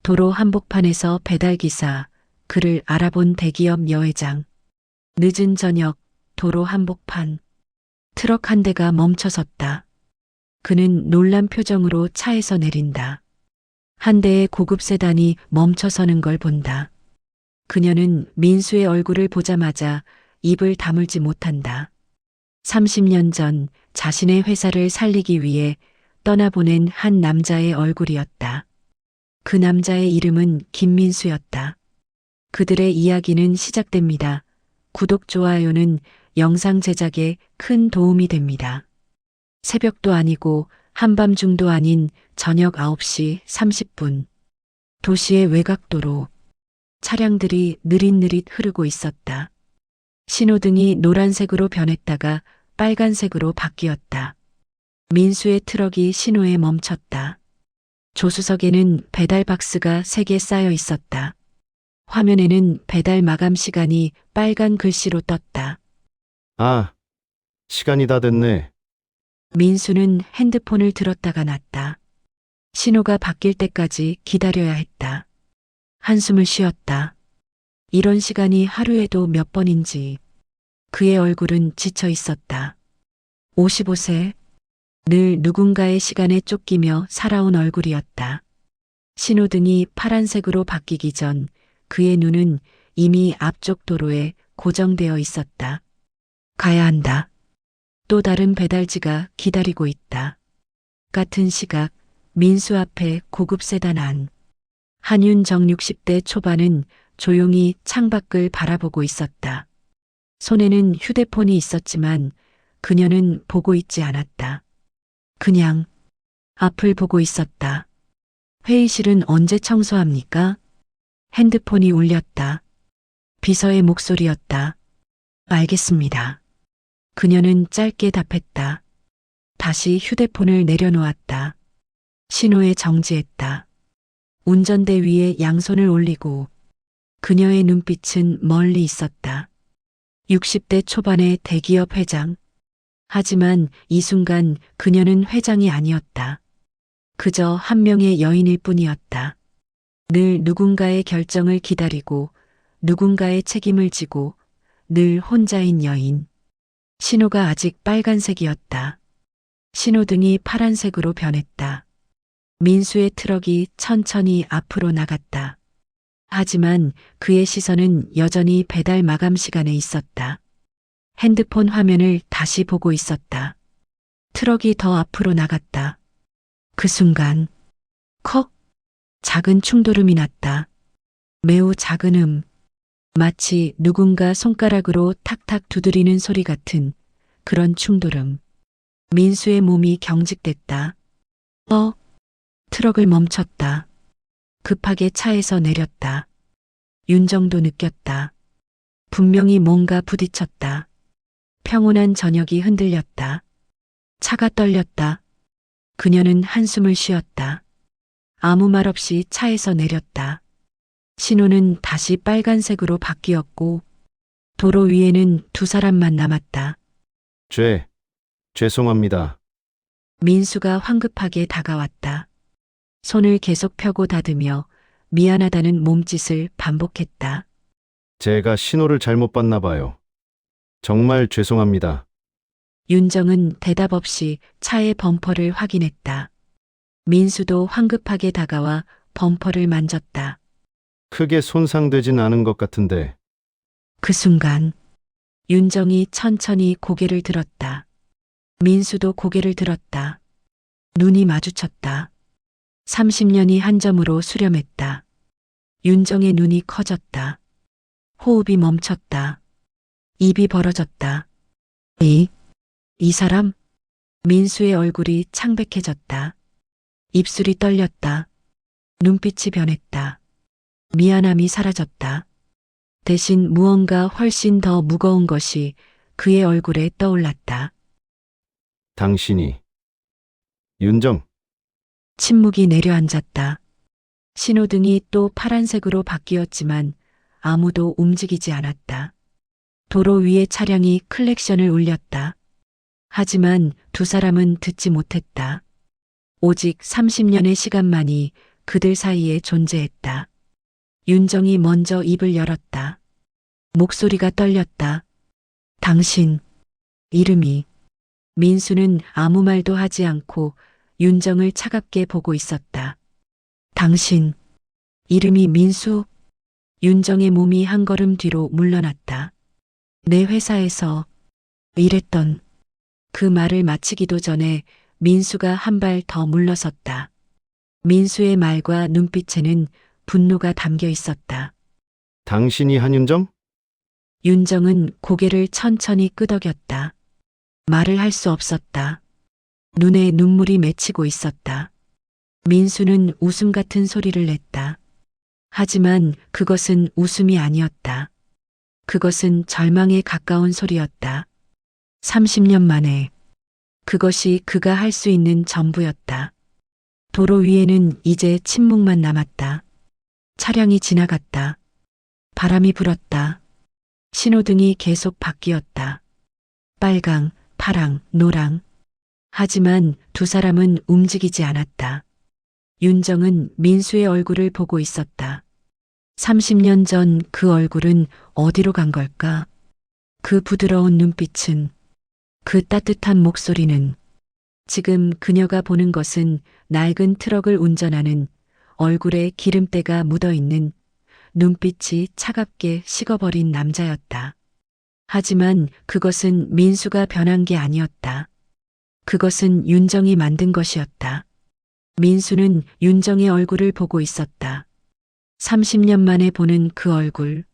도로 한복판에서 배달기사, 그를 알아본 대기업 여회장. 늦은 저녁, 도로 한복판. 트럭 한 대가 멈춰섰다. 그는 놀란 표정으로 차에서 내린다. 한 대의 고급 세단이 멈춰서는 걸 본다. 그녀는 민수의 얼굴을 보자마자 입을 다물지 못한다. 30년 전 자신의 회사를 살리기 위해 떠나보낸 한 남자의 얼굴이었다. 그 남자의 이름은 김민수였다. 그들의 이야기는 시작됩니다. 구독, 좋아요는 영상 제작에 큰 도움이 됩니다. 새벽도 아니고 한밤중도 아닌 저녁 9시 30분. 도시의 외곽도로. 차량들이 느릿느릿 흐르고 있었다. 신호등이 노란색으로 변했다가 빨간색으로 바뀌었다. 민수의 트럭이 신호에 멈췄다. 조수석에는 배달 박스가 3개 쌓여 있었다. 화면에는 배달 마감 시간이 빨간 글씨로 떴다. 아, 시간이 다 됐네. 민수는 핸드폰을 들었다가 놨다. 신호가 바뀔 때까지 기다려야 했다. 한숨을 쉬었다. 이런 시간이 하루에도 몇 번인지. 그의 얼굴은 지쳐 있었다. 55세. 늘 누군가의 시간에 쫓기며 살아온 얼굴이었다. 신호등이 파란색으로 바뀌기 전 그의 눈은 이미 앞쪽 도로에 고정되어 있었다. 가야 한다. 또 다른 배달지가 기다리고 있다. 같은 시각 민수 앞에 고급 세단 안. 한윤정 60대 초반은 조용히 창밖을 바라보고 있었다. 손에는 휴대폰이 있었지만 그녀는 보고 있지 않았다. 그냥 앞을 보고 있었다. 회의실은 언제 청소합니까? 핸드폰이 울렸다. 비서의 목소리였다. 알겠습니다. 그녀는 짧게 답했다. 다시 휴대폰을 내려놓았다. 신호에 정지했다. 운전대 위에 양손을 올리고 그녀의 눈빛은 멀리 있었다. 60대 초반의 대기업 회장. 하지만 이 순간 그녀는 회장이 아니었다. 그저 한 명의 여인일 뿐이었다. 늘 누군가의 결정을 기다리고 누군가의 책임을 지고 늘 혼자인 여인. 신호가 아직 빨간색이었다. 신호등이 파란색으로 변했다. 민수의 트럭이 천천히 앞으로 나갔다. 하지만 그의 시선은 여전히 배달 마감 시간에 있었다. 핸드폰 화면을 다시 보고 있었다. 트럭이 더 앞으로 나갔다. 그 순간 컥 작은 충돌음이 났다. 매우 작은 마치 누군가 손가락으로 탁탁 두드리는 소리 같은 그런 충돌음. 민수의 몸이 경직됐다. 트럭을 멈췄다. 급하게 차에서 내렸다. 윤정도 느꼈다. 분명히 뭔가 부딪혔다. 평온한 저녁이 흔들렸다. 차가 떨렸다. 그녀는 한숨을 쉬었다. 아무 말 없이 차에서 내렸다. 신호는 다시 빨간색으로 바뀌었고 도로 위에는 두 사람만 남았다. 죄송합니다. 민수가 황급하게 다가왔다. 손을 계속 펴고 닫으며 미안하다는 몸짓을 반복했다. 제가 신호를 잘못 봤나 봐요. 정말 죄송합니다. 윤정은 대답 없이 차의 범퍼를 확인했다. 민수도 황급하게 다가와 범퍼를 만졌다. 크게 손상되진 않은 것 같은데. 그 순간 윤정이 천천히 고개를 들었다. 민수도 고개를 들었다. 눈이 마주쳤다. 30년이 한 점으로 수렴했다. 윤정의 눈이 커졌다. 호흡이 멈췄다. 입이 벌어졌다. 이 사람? 민수의 얼굴이 창백해졌다. 입술이 떨렸다. 눈빛이 변했다. 미안함이 사라졌다. 대신 무언가 훨씬 더 무거운 것이 그의 얼굴에 떠올랐다. 당신이. 윤정. 침묵이 내려앉았다. 신호등이 또 파란색으로 바뀌었지만 아무도 움직이지 않았다. 도로 위의 차량이 클렉션을 울렸다. 하지만 두 사람은 듣지 못했다. 오직 30년의 시간만이 그들 사이에 존재했다. 윤정이 먼저 입을 열었다. 목소리가 떨렸다. 당신, 이름이. 민수는 아무 말도 하지 않고 윤정을 차갑게 보고 있었다. 당신, 이름이 민수? 윤정의 몸이 한 걸음 뒤로 물러났다. 내 회사에서 일했던. 그 말을 마치기도 전에 민수가 한 발 더 물러섰다. 민수의 말과 눈빛에는 분노가 담겨 있었다. 당신이 한윤정? 윤정은 고개를 천천히 끄덕였다. 말을 할 수 없었다. 눈에 눈물이 맺히고 있었다. 민수는 웃음 같은 소리를 냈다. 하지만 그것은 웃음이 아니었다. 그것은 절망에 가까운 소리였다. 30년 만에 그것이 그가 할 수 있는 전부였다. 도로 위에는 이제 침묵만 남았다. 차량이 지나갔다. 바람이 불었다. 신호등이 계속 바뀌었다. 빨강, 파랑, 노랑. 하지만 두 사람은 움직이지 않았다. 윤정은 민수의 얼굴을 보고 있었다. 30년 전 그 얼굴은 어디로 간 걸까? 그 부드러운 눈빛은, 그 따뜻한 목소리는. 지금 그녀가 보는 것은 낡은 트럭을 운전하는 얼굴에 기름때가 묻어 있는 눈빛이 차갑게 식어버린 남자였다. 하지만 그것은 민수가 변한 게 아니었다. 그것은 윤정이 만든 것이었다. 민수는 윤정의 얼굴을 보고 있었다. 30년 만에 보는 그 얼굴.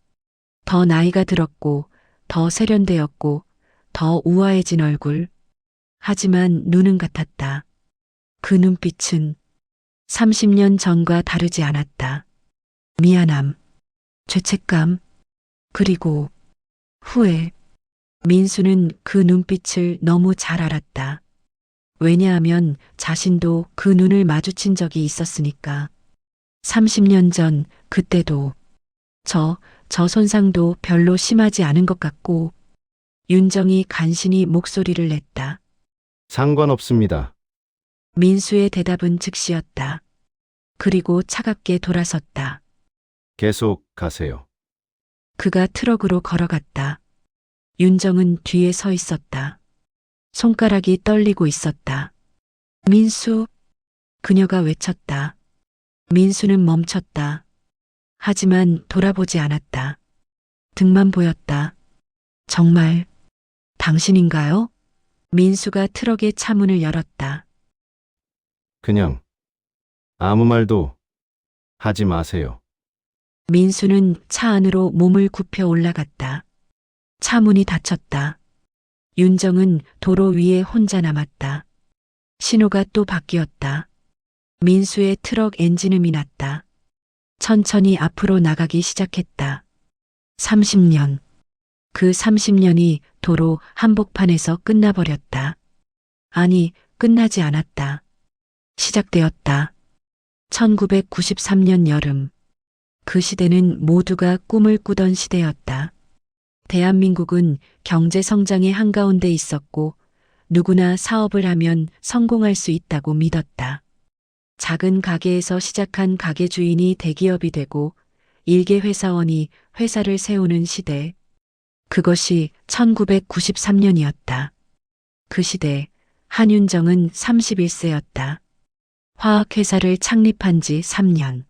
더 나이가 들었고, 더 세련되었고, 더 우아해진 얼굴. 하지만 눈은 같았다. 그 눈빛은 30년 전과 다르지 않았다. 미안함, 죄책감, 그리고 후회. 민수는 그 눈빛을 너무 잘 알았다. 왜냐하면 자신도 그 눈을 마주친 적이 있었으니까. 30년 전 그때도 저 손상도 별로 심하지 않은 것 같고. 윤정이 간신히 목소리를 냈다. 상관없습니다. 민수의 대답은 즉시였다. 그리고 차갑게 돌아섰다. 계속 가세요. 그가 트럭으로 걸어갔다. 윤정은 뒤에 서 있었다. 손가락이 떨리고 있었다. 민수, 그녀가 외쳤다. 민수는 멈췄다. 하지만 돌아보지 않았다. 등만 보였다. 정말 당신인가요? 민수가 트럭의 차문을 열었다. 그냥 아무 말도 하지 마세요. 민수는 차 안으로 몸을 굽혀 올라갔다. 차문이 닫혔다. 윤정은 도로 위에 혼자 남았다. 신호가 또 바뀌었다. 민수의 트럭 엔진음이 났다. 천천히 앞으로 나가기 시작했다. 30년. 그 30년이 도로 한복판에서 끝나버렸다. 아니, 끝나지 않았다. 시작되었다. 1993년 여름. 그 시대는 모두가 꿈을 꾸던 시대였다. 대한민국은 경제 성장의 한가운데 있었고 누구나 사업을 하면 성공할 수 있다고 믿었다. 작은 가게에서 시작한 가게 주인이 대기업이 되고 일개 회사원이 회사를 세우는 시대. 그것이 1993년이었다. 그 시대 한윤정은 31세였다. 화학회사를 창립한 지 3년.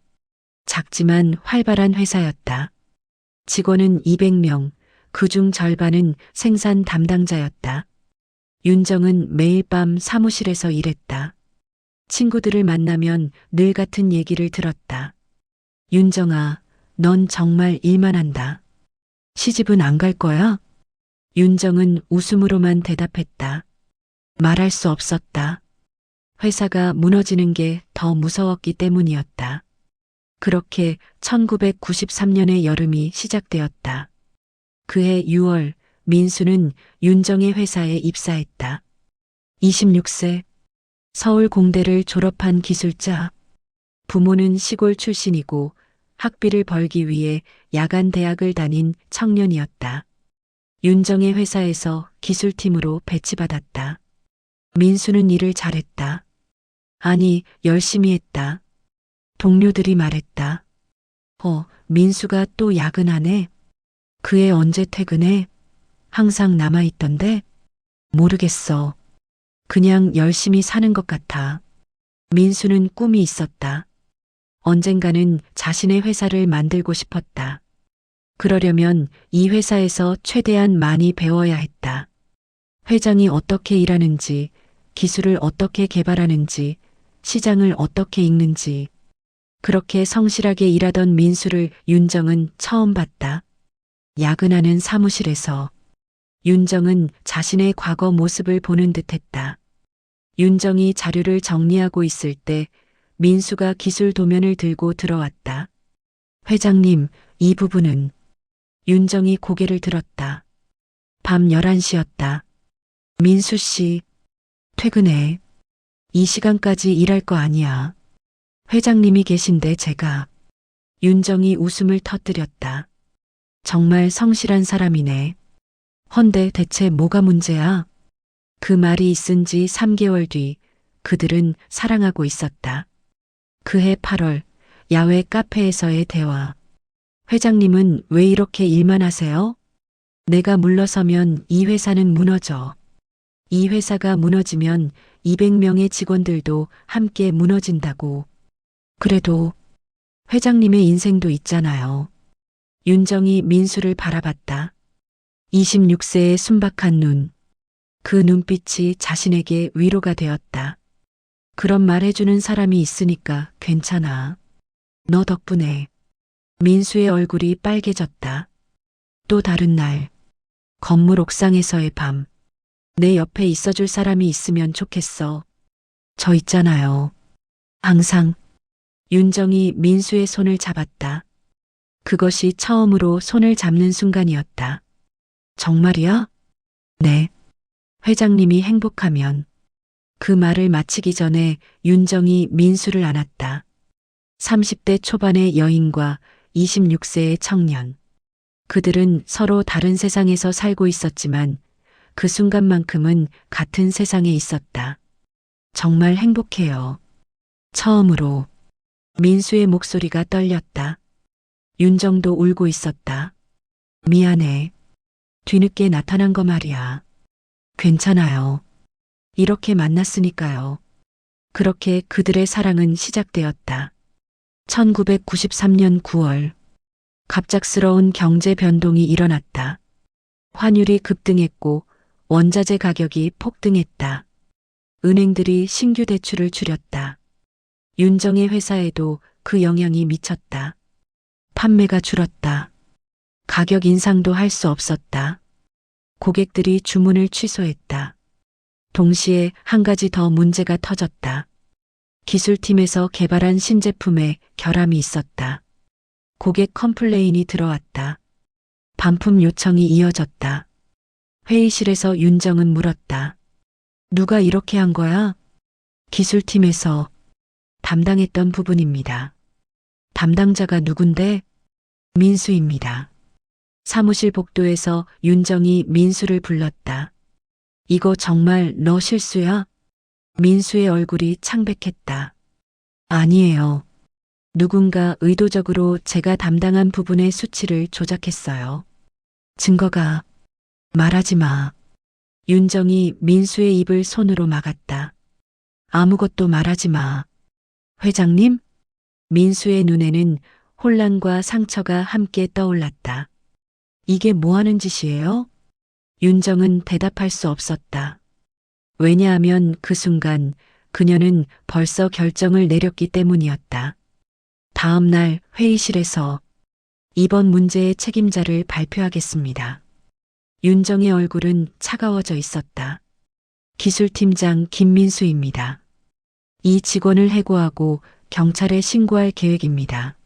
작지만 활발한 회사였다. 직원은 200명, 그중 절반은 생산 담당자였다. 윤정은 매일 밤 사무실에서 일했다. 친구들을 만나면 늘 같은 얘기를 들었다. 윤정아, 넌 정말 일만 한다. 시집은 안 갈 거야? 윤정은 웃음으로만 대답했다. 말할 수 없었다. 회사가 무너지는 게 더 무서웠기 때문이었다. 그렇게 1993년의 여름이 시작되었다. 그해 6월 민수는 윤정의 회사에 입사했다. 26세, 서울 공대를 졸업한 기술자. 부모는 시골 출신이고 학비를 벌기 위해 야간 대학을 다닌 청년이었다. 윤정의 회사에서 기술팀으로 배치받았다. 민수는 일을 잘했다. 아니, 열심히 했다. 동료들이 말했다. 민수가 또 야근하네. 그 애 언제 퇴근해? 항상 남아있던데? 모르겠어. 그냥 열심히 사는 것 같아. 민수는 꿈이 있었다. 언젠가는 자신의 회사를 만들고 싶었다. 그러려면 이 회사에서 최대한 많이 배워야 했다. 회장이 어떻게 일하는지, 기술을 어떻게 개발하는지, 시장을 어떻게 읽는지. 그렇게 성실하게 일하던 민수를 윤정은 처음 봤다. 야근하는 사무실에서. 윤정은 자신의 과거 모습을 보는 듯했다. 윤정이 자료를 정리하고 있을 때 민수가 기술 도면을 들고 들어왔다. 회장님, 이 부분은. 윤정이 고개를 들었다. 밤 11시였다. 민수 씨, 퇴근해. 이 시간까지 일할 거 아니야. 회장님이 계신데 제가. 윤정이 웃음을 터뜨렸다. 정말 성실한 사람이네. 헌데 대체 뭐가 문제야? 그 말이 있은 지 3개월 뒤 그들은 사랑하고 있었다. 그해 8월 야외 카페에서의 대화. 회장님은 왜 이렇게 일만 하세요? 내가 물러서면 이 회사는 무너져. 이 회사가 무너지면 200명의 직원들도 함께 무너진다고. 그래도 회장님의 인생도 있잖아요. 윤정이 민수를 바라봤다. 26세의 순박한 눈. 그 눈빛이 자신에게 위로가 되었다. 그런 말 해주는 사람이 있으니까 괜찮아. 너 덕분에. 민수의 얼굴이 빨개졌다. 또 다른 날. 건물 옥상에서의 밤. 내 옆에 있어줄 사람이 있으면 좋겠어. 저 있잖아요. 항상. 윤정이 민수의 손을 잡았다. 그것이 처음으로 손을 잡는 순간이었다. 정말이야? 네. 회장님이 행복하면. 그 말을 마치기 전에 윤정이 민수를 안았다. 30대 초반의 여인과 26세의 청년. 그들은 서로 다른 세상에서 살고 있었지만 그 순간만큼은 같은 세상에 있었다. 정말 행복해요. 처음으로. 민수의 목소리가 떨렸다. 윤정도 울고 있었다. 미안해. 뒤늦게 나타난 거 말이야. 괜찮아요. 이렇게 만났으니까요. 그렇게 그들의 사랑은 시작되었다. 1993년 9월. 갑작스러운 경제 변동이 일어났다. 환율이 급등했고 원자재 가격이 폭등했다. 은행들이 신규 대출을 줄였다. 윤정의 회사에도 그 영향이 미쳤다. 판매가 줄었다. 가격 인상도 할 수 없었다. 고객들이 주문을 취소했다. 동시에 한 가지 더 문제가 터졌다. 기술팀에서 개발한 신제품에 결함이 있었다. 고객 컴플레인이 들어왔다. 반품 요청이 이어졌다. 회의실에서 윤정은 물었다. 누가 이렇게 한 거야? 기술팀에서. 담당했던 부분입니다. 담당자가 누군데? 민수입니다. 사무실 복도에서 윤정이 민수를 불렀다. 이거 정말 너 실수야? 민수의 얼굴이 창백했다. 아니에요. 누군가 의도적으로 제가 담당한 부분의 수치를 조작했어요. 증거가. 말하지 마. 윤정이 민수의 입을 손으로 막았다. 아무것도 말하지 마. 회장님? 민수의 눈에는 혼란과 상처가 함께 떠올랐다. 이게 뭐 하는 짓이에요? 윤정은 대답할 수 없었다. 왜냐하면 그 순간 그녀는 벌써 결정을 내렸기 때문이었다. 다음 날 회의실에서 이번 문제의 책임자를 발표하겠습니다. 윤정의 얼굴은 차가워져 있었다. 기술팀장 김민수입니다. 이 직원을 해고하고 경찰에 신고할 계획입니다.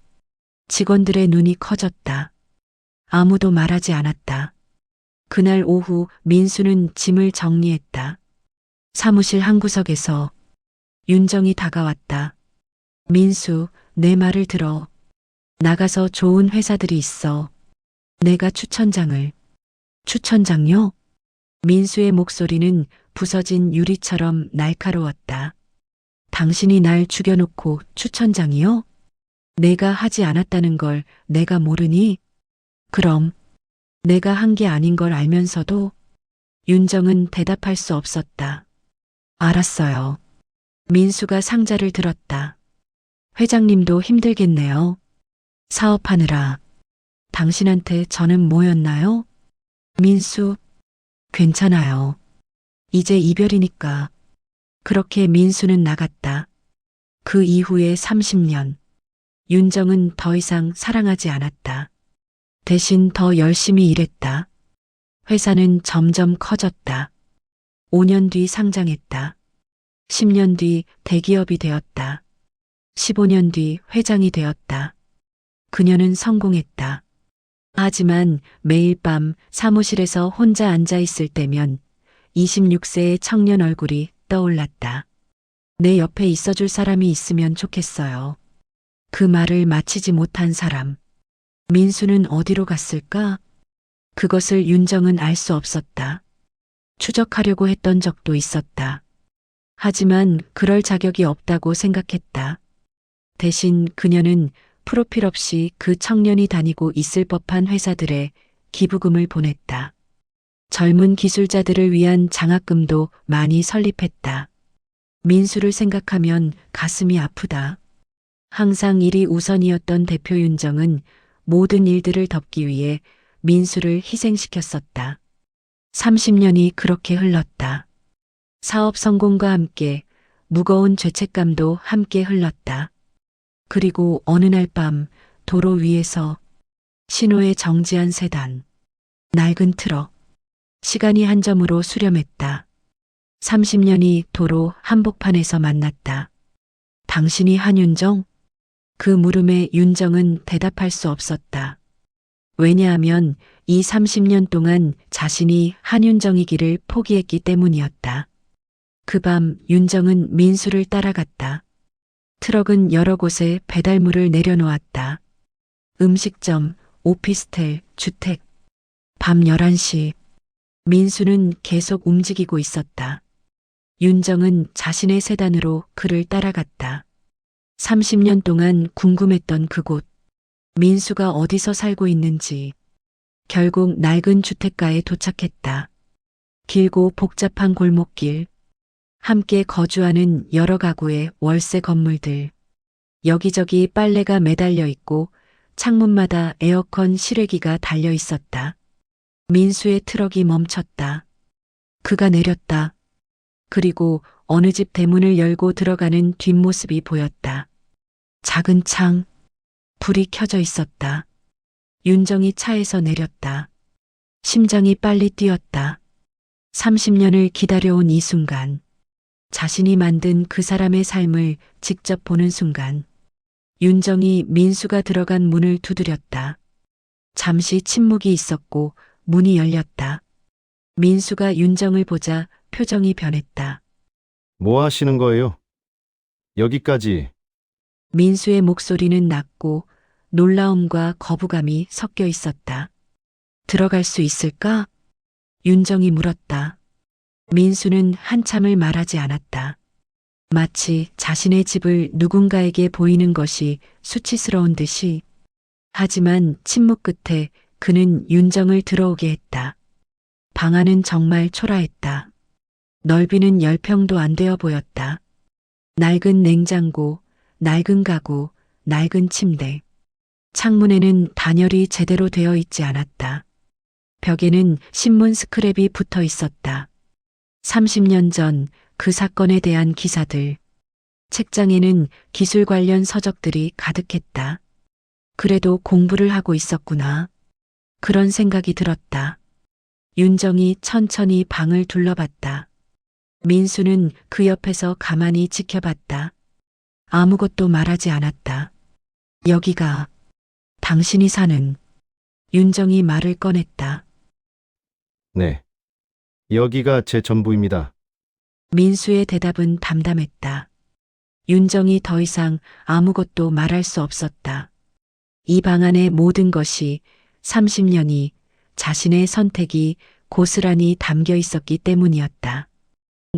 직원들의 눈이 커졌다. 아무도 말하지 않았다. 그날 오후 민수는 짐을 정리했다. 사무실 한 구석에서 윤정이 다가왔다. 민수, 내 말을 들어. 나가서 좋은 회사들이 있어. 내가 추천장을. 추천장요? 민수의 목소리는 부서진 유리처럼 날카로웠다. 당신이 날 죽여놓고 추천장이요? 내가 하지 않았다는 걸 내가 모르니? 그럼 내가 한 게 아닌 걸 알면서도 윤정은 대답할 수 없었다. 알았어요. 민수가 상자를 들었다. 회장님도 힘들겠네요. 사업하느라. 당신한테 저는 뭐였나요? 민수, 괜찮아요. 이제 이별이니까. 그렇게 민수는 나갔다. 그 이후에 30년. 윤정은 더 이상 사랑하지 않았다. 대신 더 열심히 일했다. 회사는 점점 커졌다. 5년 뒤 상장했다. 10년 뒤 대기업이 되었다. 15년 뒤 회장이 되었다. 그녀는 성공했다. 하지만 매일 밤 사무실에서 혼자 앉아 있을 때면 26세의 청년 얼굴이 떠올랐다. 내 옆에 있어줄 사람이 있으면 좋겠어요. 그 말을 마치지 못한 사람. 민수는 어디로 갔을까? 그것을 윤정은 알 수 없었다. 추적하려고 했던 적도 있었다. 하지만 그럴 자격이 없다고 생각했다. 대신 그녀는 프로필 없이 그 청년이 다니고 있을 법한 회사들에 기부금을 보냈다. 젊은 기술자들을 위한 장학금도 많이 설립했다. 민수를 생각하면 가슴이 아프다. 항상 일이 우선이었던 대표 윤정은 모든 일들을 덮기 위해 민수를 희생시켰었다. 30년이 그렇게 흘렀다. 사업 성공과 함께 무거운 죄책감도 함께 흘렀다. 그리고 어느 날 밤 도로 위에서 신호에 정지한 세단, 낡은 트럭, 시간이 한 점으로 수렴했다. 30년이 도로 한복판에서 만났다. 당신이 한윤정? 그 물음에 윤정은 대답할 수 없었다. 왜냐하면 이 30년 동안 자신이 한윤정이기를 포기했기 때문이었다. 그 밤 윤정은 민수를 따라갔다. 트럭은 여러 곳에 배달물을 내려놓았다. 음식점, 오피스텔, 주택. 밤 11시. 민수는 계속 움직이고 있었다. 윤정은 자신의 세단으로 그를 따라갔다. 30년 동안 궁금했던 그곳. 민수가 어디서 살고 있는지. 결국 낡은 주택가에 도착했다. 길고 복잡한 골목길. 함께 거주하는 여러 가구의 월세 건물들. 여기저기 빨래가 매달려 있고 창문마다 에어컨 실외기가 달려 있었다. 민수의 트럭이 멈췄다. 그가 내렸다. 그리고 어느 집 대문을 열고 들어가는 뒷모습이 보였다. 작은 창, 불이 켜져 있었다. 윤정이 차에서 내렸다. 심장이 빨리 뛰었다. 30년을 기다려온 이 순간. 자신이 만든 그 사람의 삶을 직접 보는 순간. 윤정이 민수가 들어간 문을 두드렸다. 잠시 침묵이 있었고 문이 열렸다. 민수가 윤정을 보자 표정이 변했다. 뭐 하시는 거예요? 여기까지. 민수의 목소리는 낮고 놀라움과 거부감이 섞여 있었다. 들어갈 수 있을까? 윤정이 물었다. 민수는 한참을 말하지 않았다. 마치 자신의 집을 누군가에게 보이는 것이 수치스러운 듯이. 하지만 침묵 끝에 그는 윤정을 들어오게 했다. 방 안은 정말 초라했다. 넓이는 10평도 안 되어 보였다. 낡은 냉장고, 낡은 가구, 낡은 침대. 창문에는 단열이 제대로 되어 있지 않았다. 벽에는 신문 스크랩이 붙어 있었다. 30년 전 그 사건에 대한 기사들. 책장에는 기술 관련 서적들이 가득했다. 그래도 공부를 하고 있었구나. 그런 생각이 들었다. 윤정이 천천히 방을 둘러봤다. 민수는 그 옆에서 가만히 지켜봤다. 아무것도 말하지 않았다. 여기가 당신이 사는. 윤정이 말을 꺼냈다. 네. 여기가 제 전부입니다. 민수의 대답은 담담했다. 윤정이 더 이상 아무것도 말할 수 없었다. 이 방 안의 모든 것이 30년이 자신의 선택이 고스란히 담겨 있었기 때문이었다.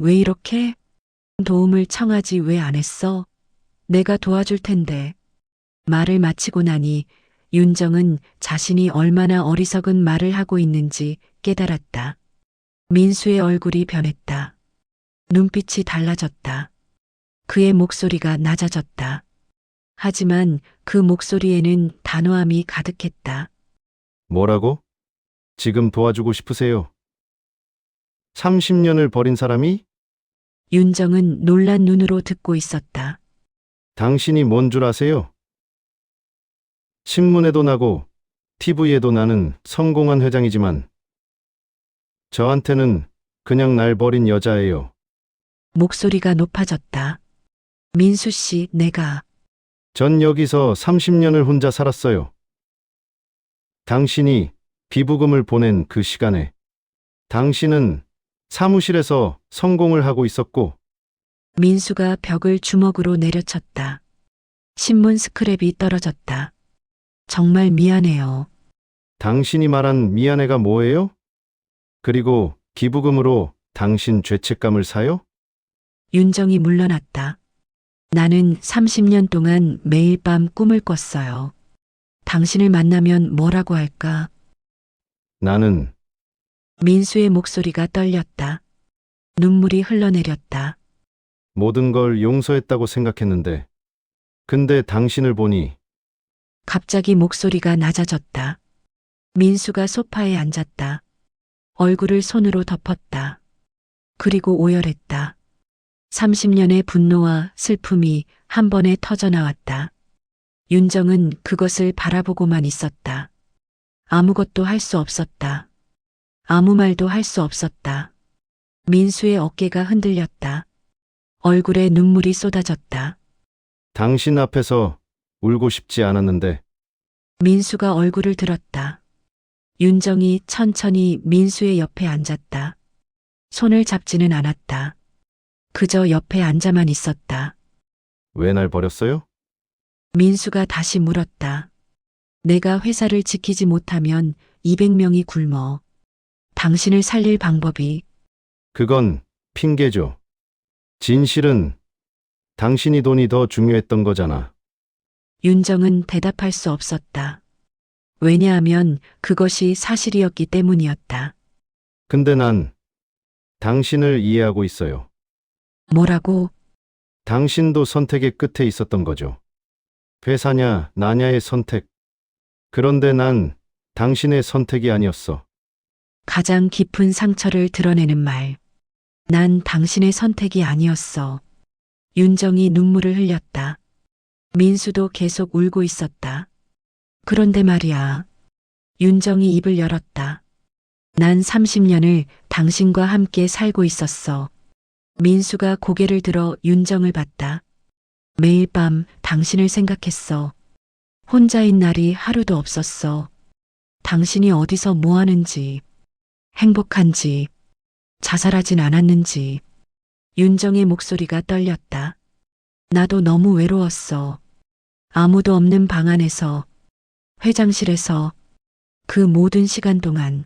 왜 이렇게? 도움을 청하지 왜 안 했어? 내가 도와줄 텐데. 말을 마치고 나니 윤정은 자신이 얼마나 어리석은 말을 하고 있는지 깨달았다. 민수의 얼굴이 변했다. 눈빛이 달라졌다. 그의 목소리가 낮아졌다. 하지만 그 목소리에는 단호함이 가득했다. 뭐라고? 지금 도와주고 싶으세요? 30년을 버린 사람이? 윤정은 놀란 눈으로 듣고 있었다. 당신이 뭔 줄 아세요? 신문에도 나고 TV에도 나는 성공한 회장이지만 저한테는 그냥 날 버린 여자예요. 목소리가 높아졌다. 민수 씨, 전 여기서 30년을 혼자 살았어요. 당신이 비부금을 보낸 그 시간에 당신은 사무실에서 성공을 하고 있었고 민수가 벽을 주먹으로 내려쳤다. 신문 스크랩이 떨어졌다. 정말 미안해요. 당신이 말한 미안해가 뭐예요? 그리고 기부금으로 당신 죄책감을 사요? 윤정이 물러났다. 나는 30년 동안 매일 밤 꿈을 꿨어요. 당신을 만나면 뭐라고 할까? 나는 민수의 목소리가 떨렸다. 눈물이 흘러내렸다. 모든 걸 용서했다고 생각했는데 근데 당신을 보니 갑자기 목소리가 낮아졌다. 민수가 소파에 앉았다. 얼굴을 손으로 덮었다. 그리고 오열했다. 30년의 분노와 슬픔이 한 번에 터져나왔다. 윤정은 그것을 바라보고만 있었다. 아무것도 할 수 없었다. 아무 말도 할 수 없었다. 민수의 어깨가 흔들렸다. 얼굴에 눈물이 쏟아졌다. 당신 앞에서 울고 싶지 않았는데 민수가 얼굴을 들었다. 윤정이 천천히 민수의 옆에 앉았다. 손을 잡지는 않았다. 그저 옆에 앉아만 있었다. 왜 날 버렸어요? 민수가 다시 물었다. 내가 회사를 지키지 못하면 200명이 굶어. 당신을 살릴 방법이. 그건 핑계죠. 진실은 당신이 돈이 더 중요했던 거잖아. 윤정은 대답할 수 없었다. 왜냐하면 그것이 사실이었기 때문이었다. 근데 난 당신을 이해하고 있어요. 뭐라고? 당신도 선택의 끝에 있었던 거죠. 회사냐, 나냐의 선택. 그런데 난 당신의 선택이 아니었어. 가장 깊은 상처를 드러내는 말. 난 당신의 선택이 아니었어. 윤정이 눈물을 흘렸다. 민수도 계속 울고 있었다. 그런데 말이야. 윤정이 입을 열었다. 난 30년을 당신과 함께 살고 있었어. 민수가 고개를 들어 윤정을 봤다. 매일 밤 당신을 생각했어. 혼자인 날이 하루도 없었어. 당신이 어디서 뭐 하는지, 행복한지, 자살하진 않았는지. 윤정의 목소리가 떨렸다. 나도 너무 외로웠어. 아무도 없는 방 안에서, 회장실에서, 그 모든 시간 동안.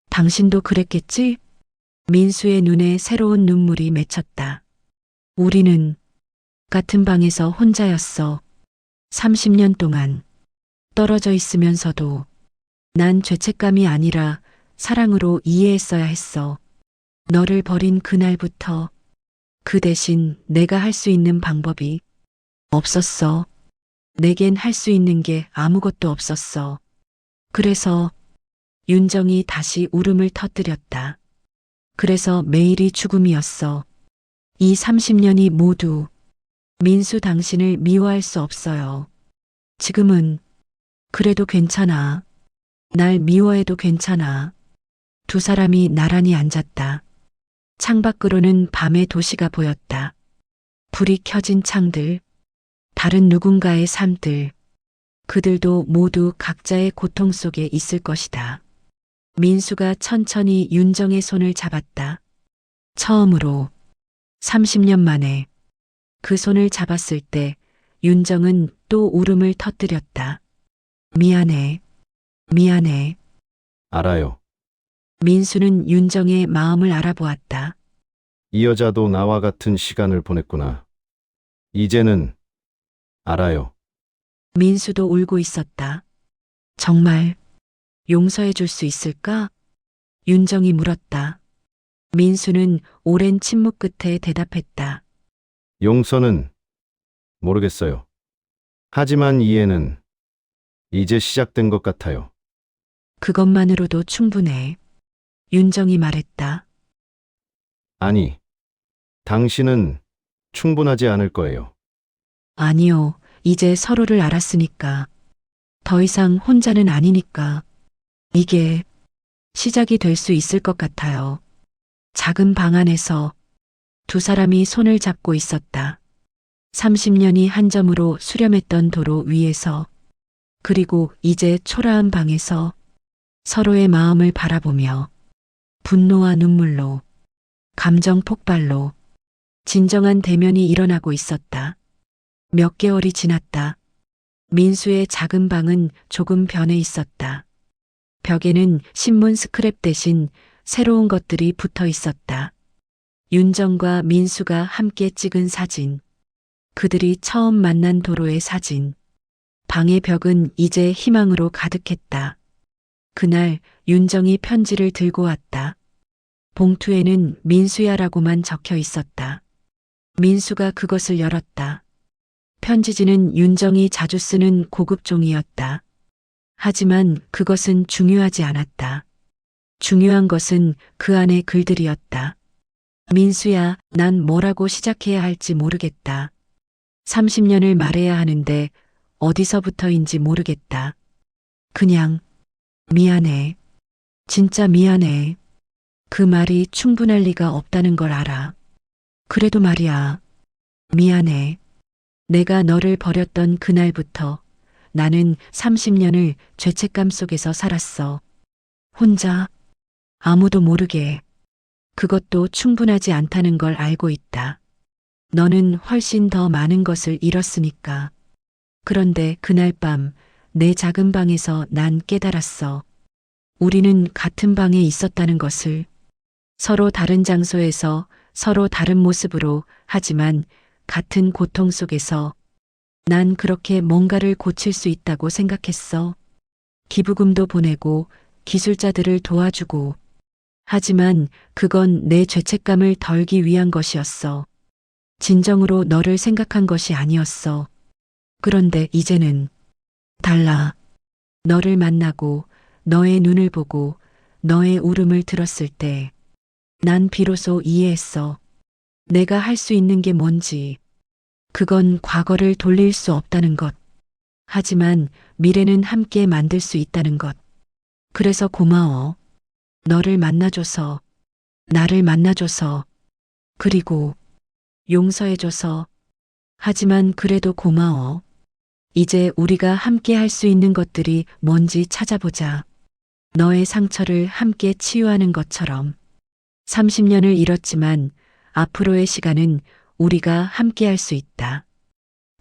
당신도 그랬겠지? 민수의 눈에 새로운 눈물이 맺혔다. 우리는 같은 방에서 혼자였어. 30년 동안 떨어져 있으면서도 난 죄책감이 아니라 사랑으로 이해했어야 했어. 너를 버린 그날부터 그 대신 내가 할 수 있는 방법이 없었어. 내겐 할 수 있는 게 아무것도 없었어. 그래서 윤정이 다시 울음을 터뜨렸다. 그래서 매일이 죽음이었어. 이 30년이 모두 민수 당신을 미워할 수 없어요. 지금은 그래도 괜찮아. 날 미워해도 괜찮아. 두 사람이 나란히 앉았다. 창밖으로는 밤의 도시가 보였다. 불이 켜진 창들, 다른 누군가의 삶들, 그들도 모두 각자의 고통 속에 있을 것이다. 민수가 천천히 윤정의 손을 잡았다. 처음으로 30년 만에 그 손을 잡았을 때 윤정은 또 울음을 터뜨렸다. 미안해. 미안해. 알아요. 민수는 윤정의 마음을 알아보았다. 이 여자도 나와 같은 시간을 보냈구나. 이제는 알아요. 민수도 울고 있었다. 정말 용서해 줄 수 있을까? 윤정이 물었다. 민수는 오랜 침묵 끝에 대답했다. 용서는 모르겠어요. 하지만 이해는 이제 시작된 것 같아요. 그것만으로도 충분해. 윤정이 말했다. 아니, 당신은 충분하지 않을 거예요. 아니요. 이제 서로를 알았으니까. 더 이상 혼자는 아니니까. 이게 시작이 될 수 있을 것 같아요. 작은 방 안에서 두 사람이 손을 잡고 있었다. 30년이 한 점으로 수렴했던 도로 위에서, 그리고 이제 초라한 방에서 서로의 마음을 바라보며 분노와 눈물로, 감정 폭발로 진정한 대면이 일어나고 있었다. 몇 개월이 지났다. 민수의 작은 방은 조금 변해 있었다. 벽에는 신문 스크랩 대신 새로운 것들이 붙어 있었다. 윤정과 민수가 함께 찍은 사진, 그들이 처음 만난 도로의 사진. 방의 벽은 이제 희망으로 가득했다. 그날 윤정이 편지를 들고 왔다. 봉투에는 민수야라고만 적혀 있었다. 민수가 그것을 열었다. 편지지는 윤정이 자주 쓰는 고급 종이였다. 하지만 그것은 중요하지 않았다. 중요한 것은 그 안의 글들이었다. 민수야, 난 뭐라고 시작해야 할지 모르겠다. 30년을 말해야 하는데 어디서부터인지 모르겠다. 그냥 미안해. 진짜 미안해. 그 말이 충분할 리가 없다는 걸 알아. 그래도 말이야. 미안해. 내가 너를 버렸던 그날부터 나는 30년을 죄책감 속에서 살았어. 혼자, 아무도 모르게. 그것도 충분하지 않다는 걸 알고 있다. 너는 훨씬 더 많은 것을 잃었으니까. 그런데 그날 밤 내 작은 방에서 난 깨달았어. 우리는 같은 방에 있었다는 것을. 서로 다른 장소에서 서로 다른 모습으로, 하지만 같은 고통 속에서. 난 그렇게 뭔가를 고칠 수 있다고 생각했어. 기부금도 보내고 기술자들을 도와주고. 하지만 그건 내 죄책감을 덜기 위한 것이었어. 진정으로 너를 생각한 것이 아니었어. 그런데 이제는 달라. 너를 만나고 너의 눈을 보고 너의 울음을 들었을 때 난 비로소 이해했어. 내가 할 수 있는 게 뭔지. 그건 과거를 돌릴 수 없다는 것. 하지만 미래는 함께 만들 수 있다는 것. 그래서 고마워. 너를 만나줘서, 나를 만나줘서, 그리고 용서해줘서. 하지만 그래도 고마워. 이제 우리가 함께 할 수 있는 것들이 뭔지 찾아보자. 너의 상처를 함께 치유하는 것처럼. 30년을 잃었지만 앞으로의 시간은 우리가 함께 할 수 있다.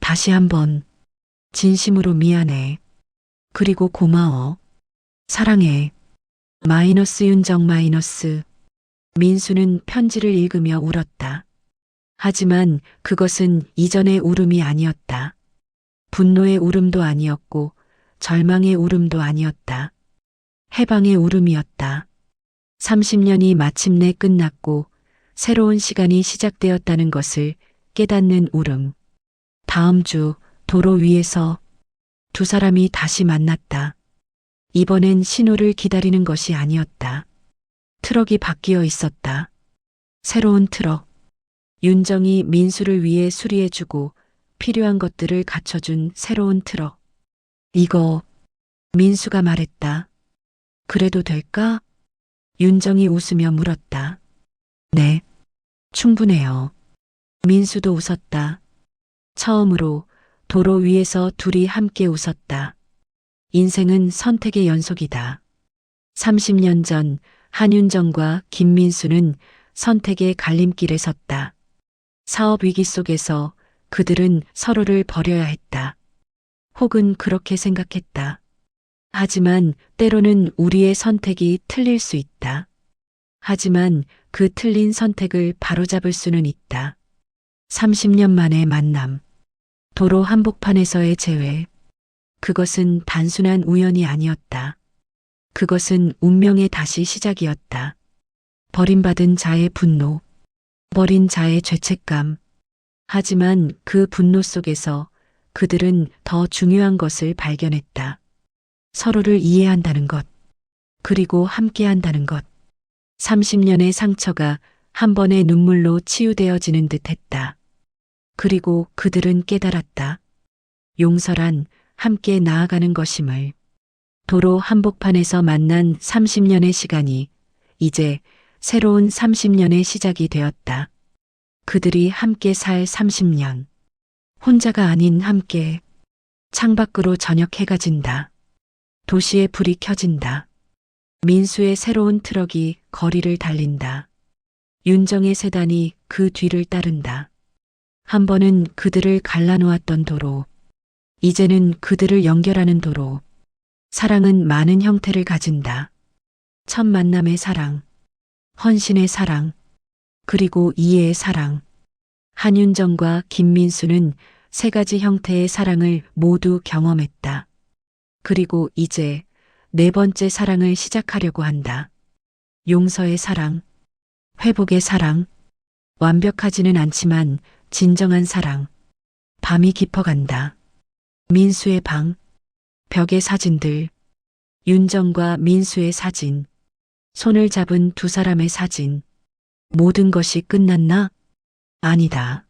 다시 한번 진심으로 미안해. 그리고 고마워. 사랑해. 마이너스 윤정 마이너스. 민수는 편지를 읽으며 울었다. 하지만 그것은 이전의 울음이 아니었다. 분노의 울음도 아니었고 절망의 울음도 아니었다. 해방의 울음이었다. 30년이 마침내 끝났고 새로운 시간이 시작되었다는 것을 깨닫는 울음. 다음 주 도로 위에서 두 사람이 다시 만났다. 이번엔 신호를 기다리는 것이 아니었다. 트럭이 바뀌어 있었다. 새로운 트럭. 윤정이 민수를 위해 수리해주고 필요한 것들을 갖춰준 새로운 트럭. 이거, 민수가 말했다. 그래도 될까? 윤정이 웃으며 물었다. 네, 충분해요. 민수도 웃었다. 처음으로 도로 위에서 둘이 함께 웃었다. 인생은 선택의 연속이다. 30년 전 한윤정과 김민수는 선택의 갈림길에 섰다. 사업 위기 속에서 그들은 서로를 버려야 했다. 혹은 그렇게 생각했다. 하지만 때로는 우리의 선택이 틀릴 수 있다. 하지만 그 틀린 선택을 바로잡을 수는 있다. 30년 만의 만남. 도로 한복판에서의 재회. 그것은 단순한 우연이 아니었다. 그것은 운명의 다시 시작이었다. 버림받은 자의 분노, 버린 자의 죄책감. 하지만 그 분노 속에서 그들은 더 중요한 것을 발견했다. 서로를 이해한다는 것, 그리고 함께한다는 것. 30년의 상처가 한 번의 눈물로 치유되어지는 듯 했다. 그리고 그들은 깨달았다. 용서란 함께 나아가는 것임을. 도로 한복판에서 만난 30년의 시간이 이제 새로운 30년의 시작이 되었다. 그들이 함께 살 30년. 혼자가 아닌 함께. 창밖으로 저녁 해가 진다. 도시의 불이 켜진다. 민수의 새로운 트럭이 거리를 달린다. 윤정의 세단이 그 뒤를 따른다. 한 번은 그들을 갈라놓았던 도로. 이제는 그들을 연결하는 도로. 사랑은 많은 형태를 가진다. 첫 만남의 사랑, 헌신의 사랑, 그리고 이해의 사랑. 한윤정과 김민수는 세 가지 형태의 사랑을 모두 경험했다. 그리고 이제 네 번째 사랑을 시작하려고 한다. 용서의 사랑, 회복의 사랑, 완벽하지는 않지만 진정한 사랑. 밤이 깊어간다. 민수의 방, 벽의 사진들, 윤정과 민수의 사진, 손을 잡은 두 사람의 사진. 모든 것이 끝났나? 아니다.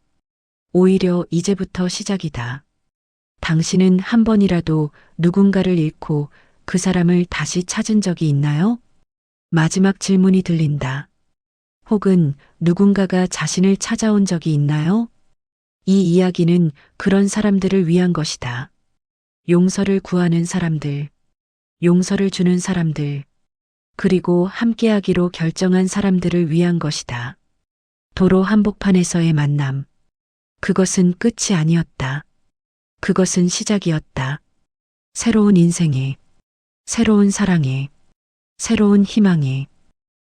오히려 이제부터 시작이다. 당신은 한 번이라도 누군가를 잃고 그 사람을 다시 찾은 적이 있나요? 마지막 질문이 들린다. 혹은 누군가가 자신을 찾아온 적이 있나요? 이 이야기는 그런 사람들을 위한 것이다. 용서를 구하는 사람들, 용서를 주는 사람들, 그리고 함께하기로 결정한 사람들을 위한 것이다. 도로 한복판에서의 만남. 그것은 끝이 아니었다. 그것은 시작이었다. 새로운 인생에, 새로운 사랑에, 새로운 희망에.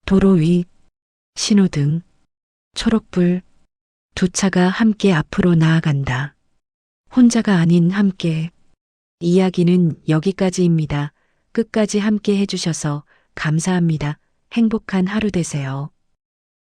도로 위, 신호등, 초록불, 두 차가 함께 앞으로 나아간다. 혼자가 아닌 함께. 이야기는 여기까지입니다. 끝까지 함께 해주셔서 감사합니다. 행복한 하루 되세요.